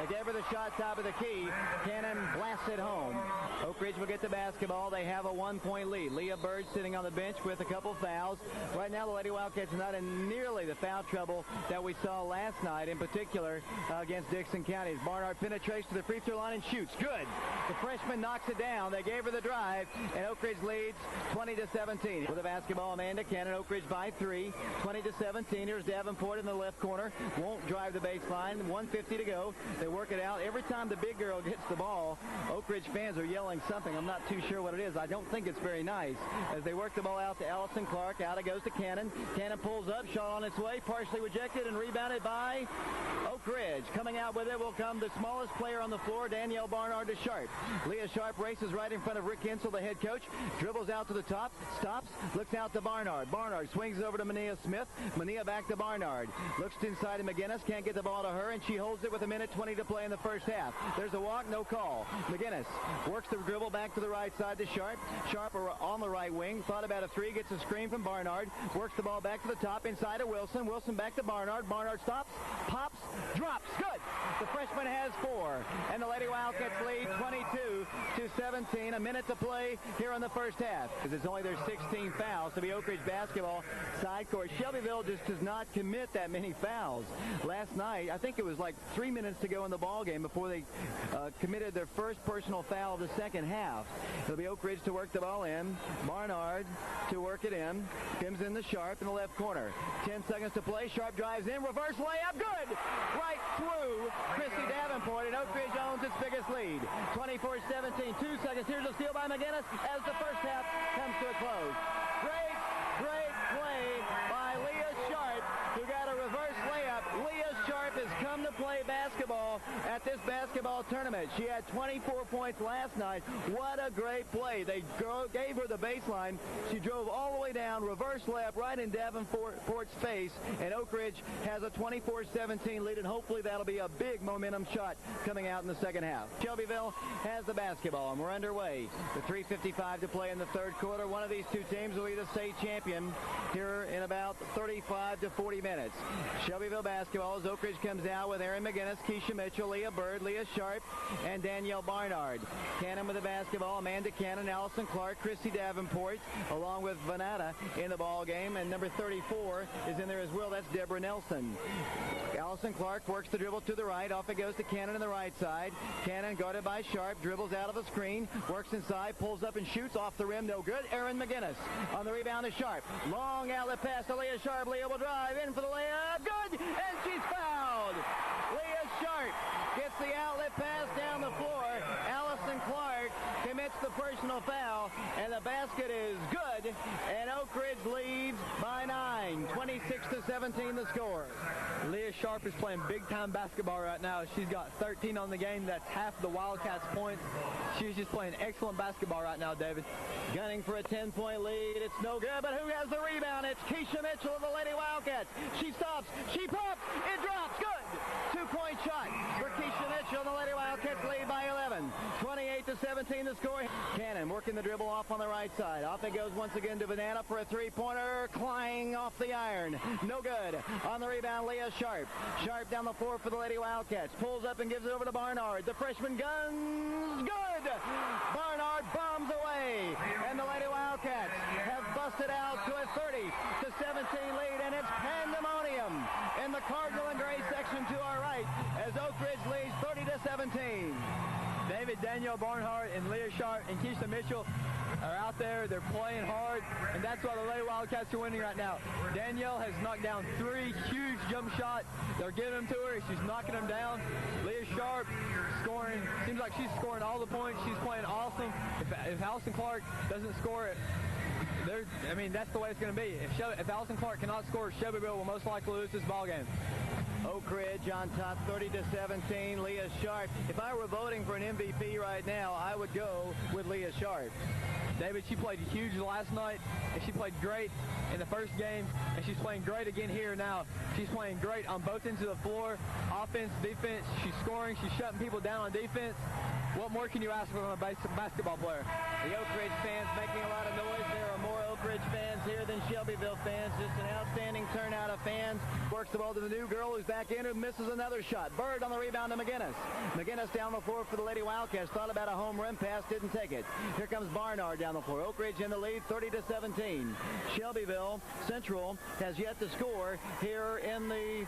They gave her the shot top of the key. Cannon blasts it home. Oak Ridge will get the basketball. They have a 1-point lead. Leah Bird sitting on the bench with a couple fouls. Right now, the Lady Wildcats are not in nearly the foul trouble that we saw last night, in particular against Dixon County. Barnard penetrates to the free throw line and shoots. Good. The freshman knocks it down. They gave her the drive, and Oak Ridge leads 20-17. With the basketball, Amanda Cannon. Oak Ridge by 3, 20-17. Here's Davenport in the left corner. Won't drive the baseline. 1:50 to go. They work it out. Every time the big girl gets the ball, Oak Ridge fans are yelling something. I'm not too sure what it is. I don't think it's very nice. As they work the ball out to Allison Clark. Out it goes to Cannon. Cannon pulls up. Shot on its way. Partially rejected and rebounded by Oak Ridge. Coming out with it will come the smallest player on the floor, Danielle Barnard to Sharp. Leah Sharp races right in front of Rick Hensel, the head coach. Dribbles out to the top. Stops. Looks out to Barnard. Barnard swings over to Mania Smith. Mania back to Barnard. Looks inside to McGinnis. Can't get the ball to her, and she holds it with 1:20 to play in the first half. There's a walk. No call. McGinnis works the dribble back to the right side to Sharp. Sharp on the right wing. Thought about a three. Gets a screen from Barnard. Works the ball back to the top inside to Wilson. Wilson back to Barnard. Barnard stops. Pops. Drops. Good. The freshman has 4. And the Lady Wildcats lead 22-17. A minute to play here in the first half. Because it's only their 16 fouls to be Oak Ridge basketball side court. Shelbyville just does not commit that many fouls. Last night, I think it was like 3 minutes to go in the ball game before they committed their first personal foul of the second half. It'll be Oak Ridge to work the ball in. Barnard to work it in. Comes in the Sharp in the left corner. 10 seconds to play. Sharp drives in. Reverse layup. Good. Right through Christy Davenport, and Oak Ridge owns its biggest lead. 24-17. 2 seconds. Here's a steal by McGinnis as the first half comes to a close. Great play by Leah Sharp, who got a reverse layup. Leah Sharp has come to play basketball at this basketball tournament. She had 24 points last night. What a great play. They gave her the baseline. She drove all the way down, reverse layup right in Davenport's face, and Oak Ridge has a 24-17 lead, and hopefully that'll be a big momentum shot coming out in the second half. Shelbyville has the basketball, and we're underway. With 3:55 to play in the third quarter, one of these two teams will be the state champion here in about 35 to 40 minutes. Shelbyville basketball as Oak Ridge comes out with Erin McGinnis, Keisha Mitchell, Leah Bird, Leah Sharp, and Danielle Barnard. Cannon with the basketball, Amanda Cannon, Allison Clark, Christy Davenport, along with Vanetta in the ball game, and number 34 is in there as well. That's Deborah Nelson. Allison Clark works the dribble to the right. Off it goes to Cannon on the right side. Cannon guarded by Sharp, dribbles out of a screen, works inside, pulls up and shoots off the rim. No good. Erin McGinnis on the rebound to Sharp. Long outlet pass to Leah Sharp. Leah will drive in for the layup. Good. And she's fouled. Leah Sharp gets the outlet pass down the floor. Allison Clark commits the personal foul, and the basket is good, and Oak Ridge leads by 9. 26-17 the score. Leah Sharp is playing big-time basketball right now. She's got 13 on the game. That's half the Wildcats' points. She's just playing excellent basketball right now, David. Gunning for a 10-point lead. It's no good, but who has the rebound? It's Keisha Mitchell of the Lady Wildcats. She stops. She pops. It drops. Good. Two-point shot for Keisha Mitchell. The Lady Wildcats lead by 11. 28-17 the score. Cannon working the dribble off on the right side. Off it goes once again to Banana for a three-pointer. Clying off the iron. No good. On the rebound, Leah Sharp. Sharp down the floor for the Lady Wildcats. Pulls up and gives it over to Barnard. The freshman guns. Good. Barnard bombs away. And the Lady Wildcats have busted out to a 30-17 lead. And it's pandemonium in the Cardinal and Gray section to our right as Oak Ridge leads 30-17. David, Danielle Barnhart, and Leah Sharp and Keisha Mitchell are out there. They're playing hard, and that's why the Lady Wildcats are winning right now. Danielle has knocked down 3 huge jump shots. They're giving them to her. She's knocking them down. Leah Sharp scoring. Seems like she's scoring all the points. She's playing awesome. If Allison Clark doesn't score it, that's the way it's going to be. If Allison Clark cannot score, Shelbyville will most likely lose this ball game. Oak Ridge on top 30-17. Leah Sharp. If I were voting for an MVP right now, I would go with Leah Sharp. David, she played huge last night, and she played great in the first game, and she's playing great again here now. She's playing great on both ends of the floor, offense, defense. She's scoring. She's shutting people down on defense. What more can you ask from a basketball player? The Oak Ridge fans making a lot of noise. There are more Oak Ridge fans here than Shelbyville fans. Just an outstanding turnout of fans. Works the ball to the new girl who's back in, who misses another shot. Bird on the rebound to McGinnis. McGinnis down the floor for the Lady Wildcats. Thought about a home run pass, didn't take it. Here comes Barnard down the floor. Oak Ridge in the lead, 30-17. Shelbyville Central has yet to score here in the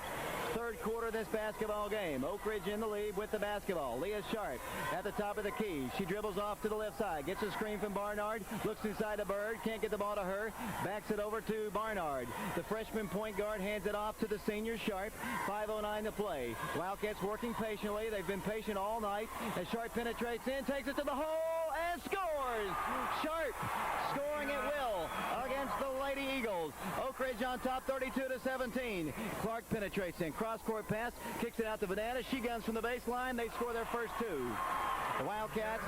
third quarter of this basketball game. Oak Ridge in the lead with the basketball. Leah Sharp at the top of the key. She dribbles off to the left side. Gets a screen from Barnard. Looks inside to Bird. Can't get the ball to her. Backs it over to Barnard. The freshman point guard hands it off to the senior Sharp. 5:09 to play. Wildcats working patiently. They've been patient all night. As Sharp penetrates in, takes it to the hole, and scores! Sharp scoring at will against the Lady Eagles. Oak Ridge on top 32-17. Clark penetrates in. Cross-court pass. Kicks it out to Banana. She guns from the baseline. They score their first 2. The Wildcats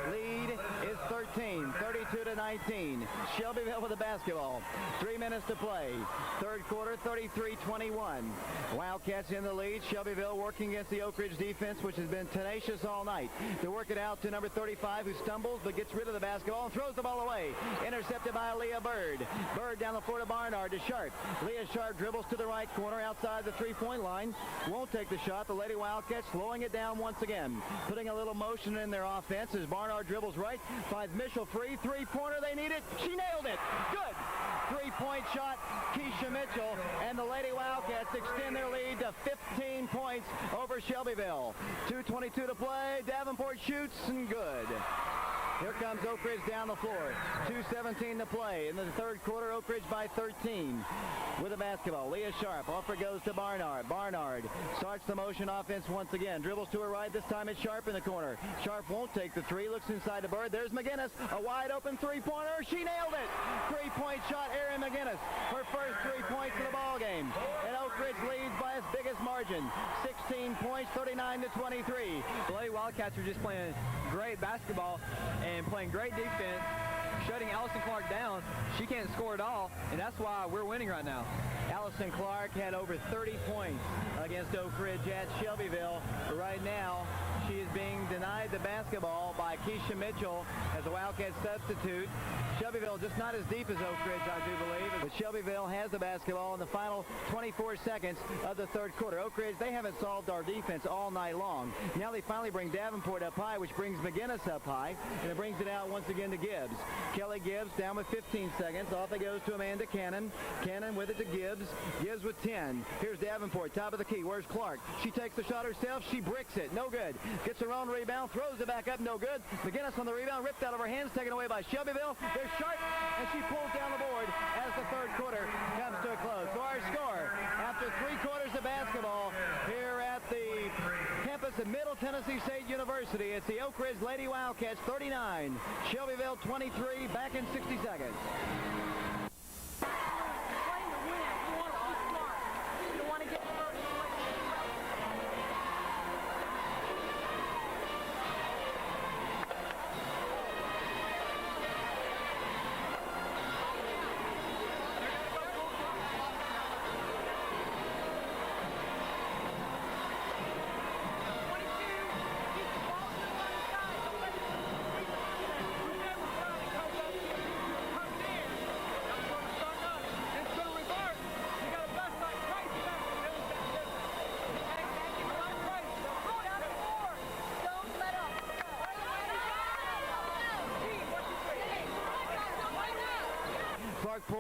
lead is 13, 32-19. Shelbyville with the basketball. 3 minutes to play. Third quarter, 33-21. Wildcats in the lead. Shelbyville working against the Oak Ridge defense, which has been tenacious all night. They work it out to number 35, who stumbles but gets rid of the basketball and throws the ball away. Intercepted by Leah Bird. Bird down the floor to Barnard to Sharp. Leah Sharp dribbles to the right corner outside the three-point line. Won't take the shot. The Lady Wildcats slowing it down once again. Putting a little motion in their offense as Barnard dribbles right. Finds Mitchell free. Three-pointer. They need it. She nailed it. Good. Three-point shot. Keisha Mitchell and the Lady Wildcats extend their lead to 15 points over Shelbyville. 2:22 to play. Davenport shoots and good. Here comes Oak Ridge down the floor. 2:17 to play. In the third quarter, Oak Ridge by 13 with the basketball. Leah Sharp. Offer goes to Barnard. Barnard starts the motion offense once again. Dribbles to her right. This time it's Sharp in the corner. Sharp won't take the three. Looks inside the Bird. There's McGinnis. A wide open three-pointer. She nailed it. Three-point shot, Erin McGinnis. Her first 3 points of the ball game. And Oak Ridge leads by its biggest margin. 16 points, 39-23. The Lady Wildcats are just playing great basketball and playing great defense, shutting Allison Clark down. She can't score at all, and that's why we're winning right now. Allison Clark had over 30 points against Oak Ridge at Shelbyville. Right now, she is being denied the basketball by Keisha Mitchell as a Wildcat substitute. Shelbyville just not as deep as Oak Ridge, I do believe, but Shelbyville has the basketball in the final 24 seconds of the third quarter. Oak Ridge, they haven't solved our defense all night long. Now they finally bring Davenport up high, which brings McGinnis up high, and it brings it out once again to Gibbs. Kelly Gibbs down with 15 seconds. Off it goes to Amanda Cannon. Cannon with it to Gibbs. Gibbs with 10. Here's Davenport, top of the key. Where's Clark? She takes the shot herself. She bricks it. No good. Gets her own rebound. Throws it back up. No good. McGinnis on the rebound. Ripped out of her hands. Taken away by Shelbyville. There's Sharp, and she pulls down the board as the third quarter comes to a close. So our score, after 3 quarters of basketball here at the campus of Middle Tennessee State University, it's the Oak Ridge Lady Wildcats 39, Shelbyville 23, back in 60 seconds.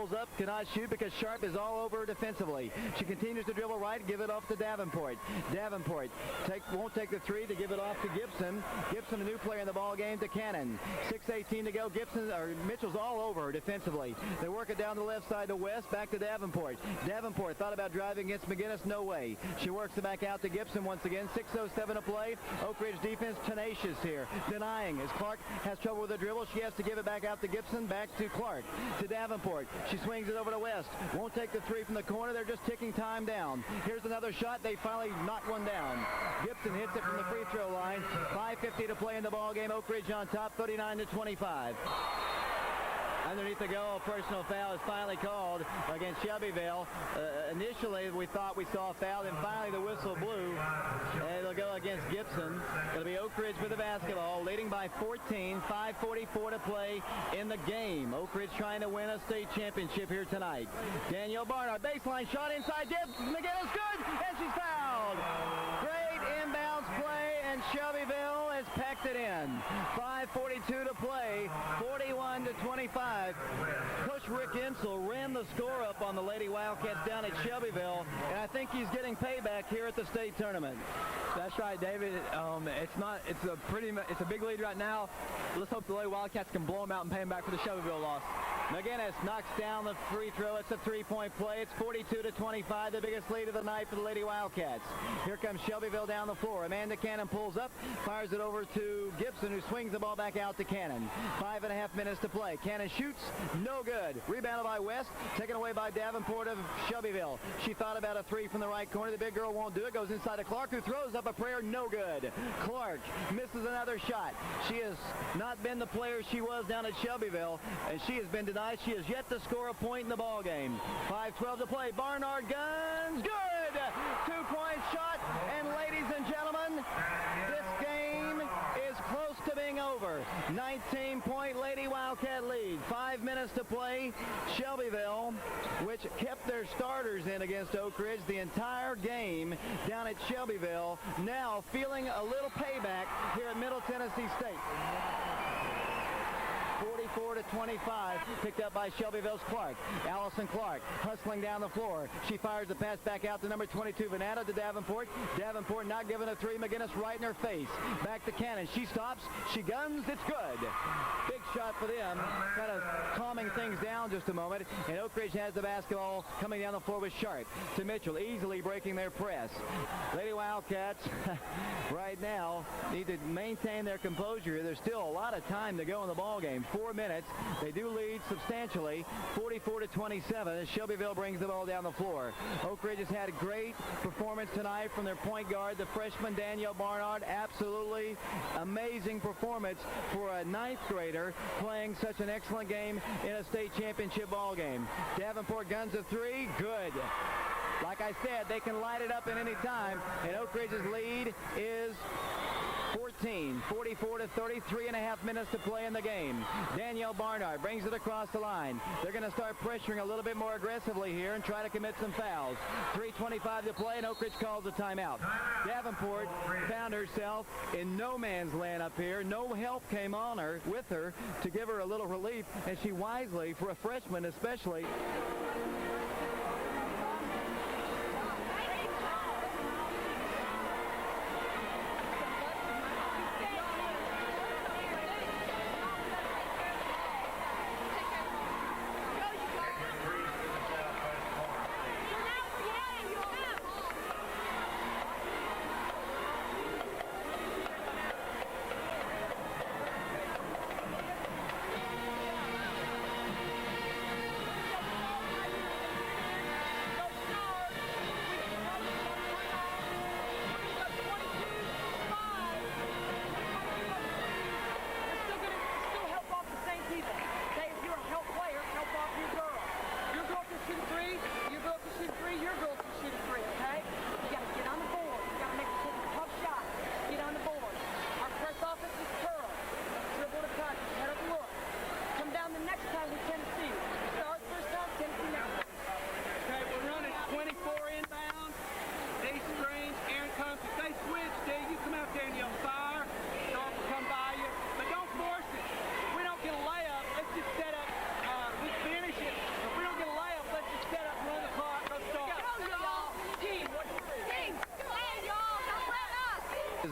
pulls up, cannot shoot because Sharp is all over her defensively. She continues to dribble right, give it off to Davenport. Davenport won't take the three to give it off to Gibson. Gibson, a new player in the ball game, to Cannon. 6:18 to go. Mitchell's all over her defensively. They work it down the left side to West, back to Davenport. Davenport thought about driving against McGinnis, no way. She works it back out to Gibson once again. 6:07 to play. Oak Ridge defense tenacious here, denying as Clark has trouble with the dribble. She has to give it back out to Gibson, back to Clark, to Davenport. She swings it over to West. Won't take the three from the corner. They're just ticking time down. Here's another shot. They finally knock one down. Gibson hits it from the free throw line. 5:50 to play in the ball game. Oak Ridge on top, 39-25. Underneath the goal, personal foul is finally called against Shelbyville. Initially, we thought we saw a foul, and finally the whistle blew. And it'll go against Gibson. It'll be Oak Ridge with the basketball, leading by 14, 5:44 to play in the game. Oak Ridge trying to win a state championship here tonight. Danielle Barnard, baseline shot inside, McGinnis, good, and she's fouled. Great inbounds play, and Shelbyville has packed it in. 5:42 to play, 41-25. Coach Rick Insel ran the score up on the Lady Wildcats down at Shelbyville, and I think he's getting payback here at the state tournament. That's right, David. It's a big lead right now. Let's hope the Lady Wildcats can blow them out and pay them back for the Shelbyville loss. McGinnis knocks down the free throw. It's a three-point play. It's 42-25, the biggest lead of the night for the Lady Wildcats. Here comes Shelbyville down the floor. Amanda Cannon pulls up, fires it over to Gibson, who swings the ball back out to Cannon. 5.5 minutes to play. Cannon shoots, no good. Rebounded by West, taken away by Davenport of Shelbyville. She thought about a three from the right corner. The big girl won't do it. Goes inside to Clark, who throws up a prayer, no good. Clark misses another shot. She has not been the player she was down at Shelbyville, and she has been denied. She has yet to score a point in the ball game. 5:12 to play. Barnard guns, good. 2-point shot, and ladies and gentlemen, this game is close to being over. 19-point Lady Wildcat lead. 5 minutes to play. Shelbyville, which kept their starters in against Oak Ridge the entire game down at Shelbyville, now feeling a little payback here at Middle Tennessee State. 44-25, picked up by Shelbyville's Clark. Allison Clark hustling down the floor. She fires the pass back out to number 22, Venata, to Davenport. Davenport not giving a three. McGinnis right in her face. Back to Cannon. She stops. She guns. It's good. Big shot for them. Kind of calming things down just a moment. And Oak Ridge has the basketball coming down the floor with Sharp to Mitchell, easily breaking their press. Lady Wildcats right now need to maintain their composure. There's still a lot of time to go in the ball game. 4 minutes. They do lead substantially, 44-27, as Shelbyville brings the ball down the floor. Oak Ridge has had a great performance tonight from their point guard, the freshman Danielle Barnard. Absolutely amazing performance for a ninth grader playing such an excellent game in a state championship ball game. Davenport guns a three, good. Like I said, they can light it up at any time, and Oak Ridge's lead is 14, 44-30, 3.5 minutes to play in the game. Danielle Barnard brings it across the line. They're going to start pressuring a little bit more aggressively here and try to commit some fouls. 3:25 to play, and Oak Ridge calls a timeout. Davenport found herself in no man's land up here. No help came on her with her to give her a little relief, and she wisely, for a freshman especially,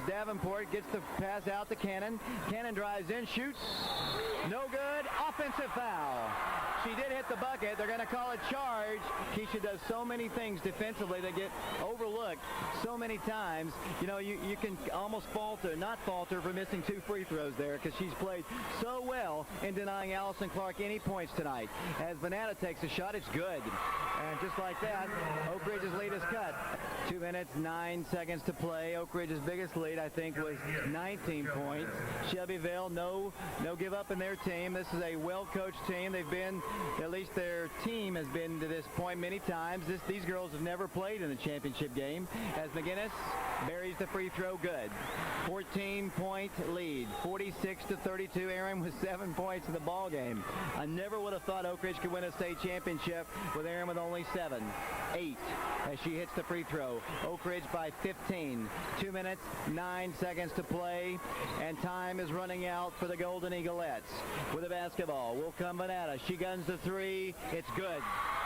Davenport gets the pass out to Cannon. Cannon drives in, shoots. No good. Offensive foul. She did hit the bucket. They're going to call it charge. Keisha does so many things defensively that get overlooked so many times. You know, you can almost not falter for missing 2 free throws there because she's played so well in denying Allison Clark any points tonight. As Banana takes a shot, it's good. And just like that, Oak Ridge's lead is cut. 2 minutes, 9 seconds to play. Oak Ridge's biggest lead, I think, was 19 points. Shelbyville, no give up in their team. This is a well-coached team. They've been, at least their team has been to this point many times. These girls have never played in the championship game. As McGinnis buries the free throw, good. 14-point lead, 46-32. Aaron with 7 points in the ball game. I never would have thought Oak Ridge could win a state championship with Aaron with only 7. 8 as she hits the free throw. Oak Ridge by 15. 2 minutes, 9 seconds to play, and time is running out for the Golden Eaglettes. With the basketball will come Banana. She guns the 3. It's good.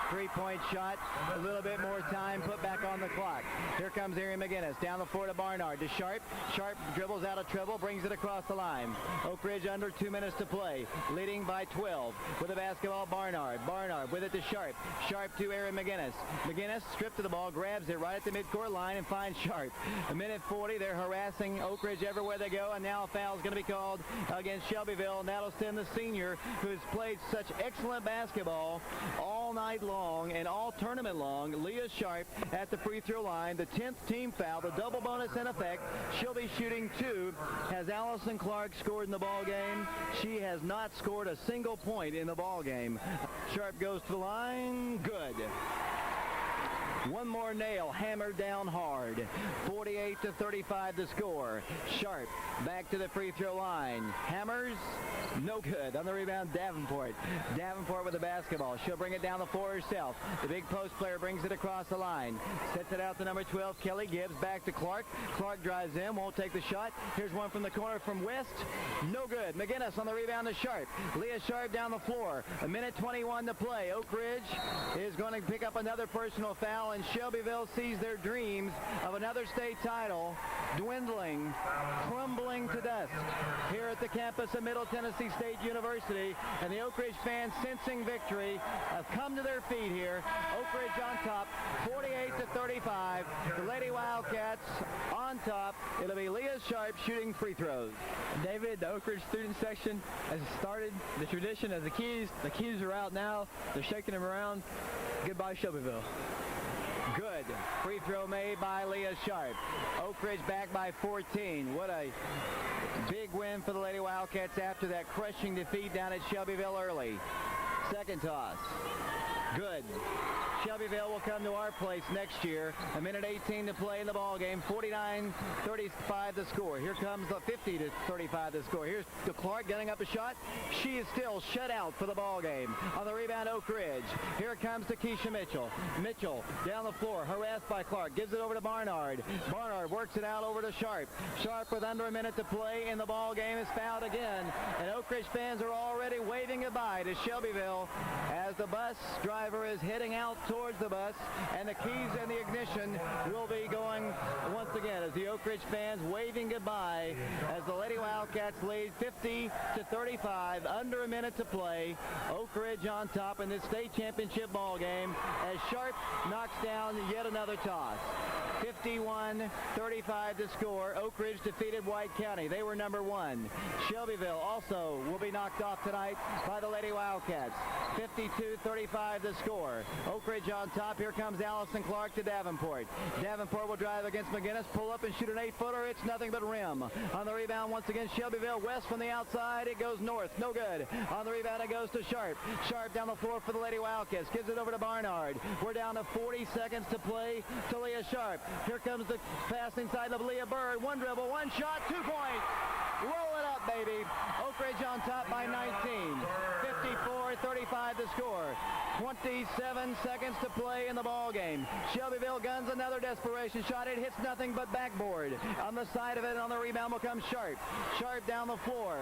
3-point shot, a little bit more time put back on the clock. Here comes Erin McGinnis down the floor to Barnard to Sharp. Sharp dribbles out of trouble, brings it across the line. Oak Ridge under 2 minutes to play, leading by 12. With the basketball, Barnard. Barnard with it to Sharp. Sharp to Erin McGinnis. McGinnis stripped to the ball, grabs it right at the midcourt line and finds Sharp. 1:40, they're harassing Oak Ridge everywhere they go, and now a foul is going to be called against Shelbyville, and that'll send the senior, who's played such excellent basketball all night long and all tournament long, Leah Sharp at the free throw line. The 10th team foul, the double bonus in effect. She'll be shooting 2. Has Allison Clark scored in the ball game? She has not scored a single point in the ball game. Sharp goes to the line. Good. One more nail, hammered down hard. 48-35 the score. Sharp back to the free throw line. Hammers, no good. On the rebound, Davenport. Davenport with the basketball. She'll bring it down the floor herself. The big post player brings it across the line. Sets it out to number 12, Kelly Gibbs. Back to Clark. Clark drives in, won't take the shot. Here's one from the corner from West. No good. McGinnis on the rebound to Sharp. Leah Sharp down the floor. 1:21 to play. Oak Ridge is going to pick up another personal foul, and Shelbyville sees their dreams of another state title dwindling, crumbling to dust here at the campus of Middle Tennessee State University. And the Oak Ridge fans, sensing victory, have come to their feet here. Oak Ridge on top, 48-35. The Lady Wildcats on top. It'll be Leah Sharp shooting free throws. David, the Oak Ridge student section has started the tradition of the keys. The keys are out now. They're shaking them around. Goodbye, Shelbyville. Good. Free throw made by Leah Sharp. Oak Ridge back by 14. What a big win for the Lady Wildcats after that crushing defeat down at Shelbyville early. Second toss. Good. Shelbyville will come to our place next year. 1:18 to play in the ball game. 49-35 the score. Here comes the 50-35 the score. Here's Clark getting up a shot. She is still shut out for the ball game. On the rebound, Oak Ridge. Here comes to Keisha Mitchell. Mitchell down the floor, harassed by Clark. Gives it over to Barnard. Barnard works it out over to Sharp. Sharp with under a minute to play in the ball game is fouled again. And Oak Ridge fans are already waving goodbye to Shelbyville as the bus driver is heading out towards the bus, and the keys and the ignition will be going once again as the Oak Ridge fans waving goodbye as the Lady Wildcats lead 50-35, under a minute to play. Oak Ridge on top in this state championship ball game as Sharp knocks down yet another toss. 51-35 to score. Oak Ridge defeated White County. They were number 1. Shelbyville also will be knocked off tonight by the Lady Wildcats. 52-35 the score. Oak Ridge on top. Here comes Allison Clark to Davenport. Davenport will drive against McGinnis. Pull up and shoot an 8-footer. It's nothing but rim. On the rebound once again, Shelbyville. West from the outside. It goes north. No good. On the rebound, it goes to Sharp. Sharp down the floor for the Lady Wildcats. Gives it over to Barnard. We're down to 40 seconds to play to Leah Sharp. Here comes the pass inside of Leah Bird. One dribble, one shot, 2 points. Roll it up, baby. Oak Ridge on top by 19. 54-35 to score. 27 seconds to play in the ball game. Shelbyville guns another desperation shot. It hits nothing but backboard. On the side of it, on the rebound will come Sharp. Sharp down the floor.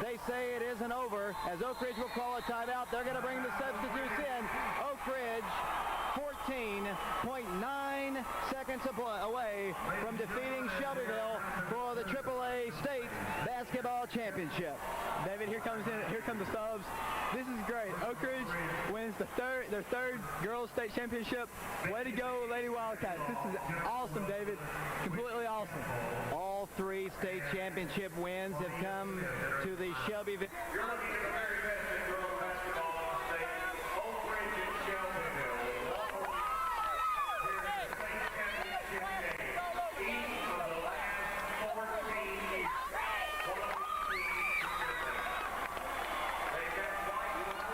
They say it isn't over as Oak Ridge will call a timeout. They're going to bring the substitutes in. Oak Ridge 14.9 seconds away from defeating Shelbyville for the AAA State Basketball Championship. David, here comes the subs. This is great. Oak Ridge wins their third girls state championship. Way to go, Lady Wildcats. This is awesome, David. Completely awesome. All three state championship wins have come to the Shelbyville.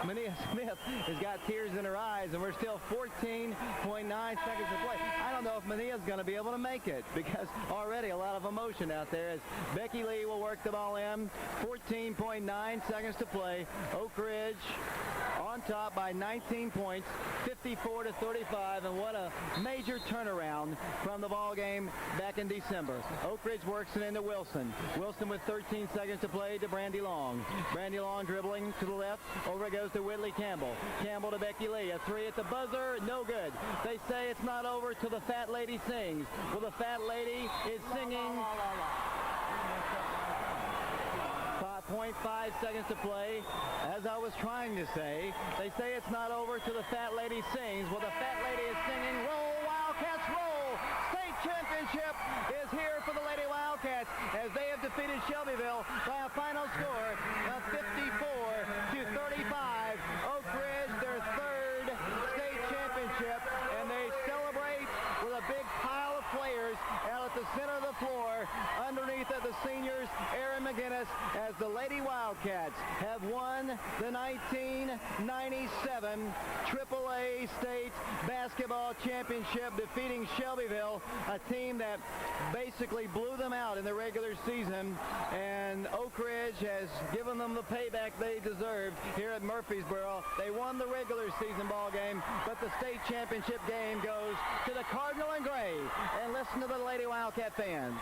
Mania Smith has got tears in her eyes, and we're still 14.9 seconds to play. I don't know if Mania's going to be able to make it because already a lot of emotion out there as Becky Lee will work the ball in. 14.9 seconds to play. Oak Ridge on top by 19 points, 54-35, and what a major turnaround from the ball game back in December. Oak Ridge works it into Wilson. Wilson with 13 seconds to play to Brandy Long. Brandy Long dribbling to the left. Over it goes to Whitley Campbell. Campbell to Becky Lee. A three at the buzzer. No good. They say it's not over till the fat lady sings. Well, the fat lady is singing. 0.5 seconds to play. As I was trying to say, they say it's not over till the fat lady sings. Well, the fat lady is singing, "Roll, Wildcats, roll!" State championship is here for the Lady Wildcats as they have defeated Shelbyville by a final score of 54-35. Oak Ridge, their third state championship, and they celebrate with a big pile of players out at the center of the floor underneath of the seniors, Aaron McGinnis, as the Lady Wildcats have won the 1997 AAA State Basketball Championship, defeating Shelbyville, a team that basically blew them out in the regular season, and Oak Ridge has given them the payback they deserved here at Murfreesboro. They won the regular season ball game, but the state championship game goes to the Cardinal and Gray. And listen to the Lady Wildcat fans.